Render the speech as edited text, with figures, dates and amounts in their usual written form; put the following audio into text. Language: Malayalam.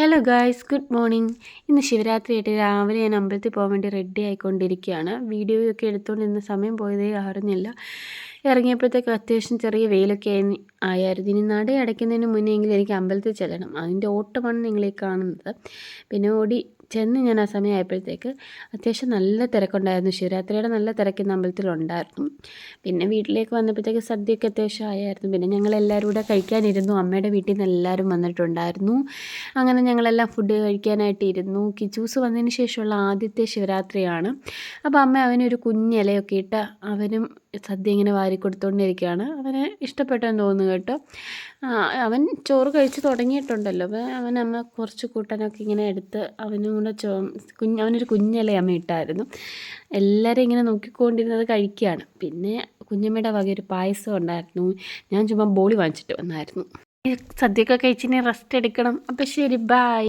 Hello guys, good morning. ഇന്ന് ശിവരാത്രിയായിട്ട് രാവിലെ ഞാൻ അമ്പലത്തിൽ പോകാൻ വേണ്ടി റെഡി ആയിക്കൊണ്ടിരിക്കുകയാണ്. വീഡിയോയൊക്കെ എടുത്തുകൊണ്ടിരുന്ന സമയം പോയതേ അറിഞ്ഞില്ല. ഇറങ്ങിയപ്പോഴത്തേക്ക് അത്യാവശ്യം ചെറിയ വെയിലൊക്കെ ആയിരുന്നു. ഇനി നട അടയ്ക്കുന്നതിന് മുന്നെയെങ്കിലും എനിക്ക് അമ്പലത്തിൽ ചെല്ലണം. അതിൻ്റെ ഓട്ടമാണ് നിങ്ങളീ കാണുന്നത്. പിന്നെ ഓടി ചെന്ന് ഞാൻ ആ സമയമായപ്പോഴത്തേക്ക് അത്യാവശ്യം നല്ല തിരക്കുണ്ടായിരുന്നു. ശിവരാത്രിയുടെ നല്ല തിരക്ക് ഇന്ന് അമ്പലത്തിലുണ്ടായിരുന്നു. പിന്നെ വീട്ടിലേക്ക് വന്നപ്പോഴത്തേക്ക് സദ്യയൊക്കെ അത്യാവശ്യം ആയായിരുന്നു. പിന്നെ ഞങ്ങളെല്ലാവരും കൂടെ കഴിക്കാനിരുന്നു. അമ്മയുടെ വീട്ടിൽ നിന്ന് എല്ലാവരും വന്നിട്ടുണ്ടായിരുന്നു. അങ്ങനെ ഞങ്ങളെല്ലാം ഫുഡ് കഴിക്കാനായിട്ട് ഇരുന്നു. കിച്ചൂസ് വന്നതിന് ശേഷമുള്ള ആദ്യത്തെ ശിവരാത്രിയാണ്. അപ്പോൾ അമ്മ അവനൊരു കുഞ്ഞിലയൊക്കെ ഇട്ട് അവനും സദ്യ ഇങ്ങനെ വാരി കൊടുത്തുകൊണ്ടിരിക്കുകയാണ്. അവന് ഇഷ്ടപ്പെട്ടെന്ന് തോന്നുന്നു കേട്ടോ. അവൻ ചോറ് കഴിച്ച് തുടങ്ങിയിട്ടുണ്ടല്ലോ. അപ്പോൾ അമ്മ കുറച്ച് കൂട്ടാനൊക്കെ ഇങ്ങനെ എടുത്ത് അവനും കൂടെ അവനൊരു കുഞ്ഞില അമ്മ ഇട്ടായിരുന്നു. എല്ലാവരും ഇങ്ങനെ നോക്കിക്കൊണ്ടിരുന്നത് കഴിക്കുകയാണ്. പിന്നെ കുഞ്ഞമ്മയുടെ വക ഒരു പായസം ഉണ്ടായിരുന്നു. ഞാൻ ചുമ്മാ ബോളി വാങ്ങിച്ചിട്ട് വന്നായിരുന്നു. സദ്യയൊക്കെ കഴിച്ചിനി റെസ്റ്റ് എടുക്കണം. അപ്പോൾ ശരി, ബൈ.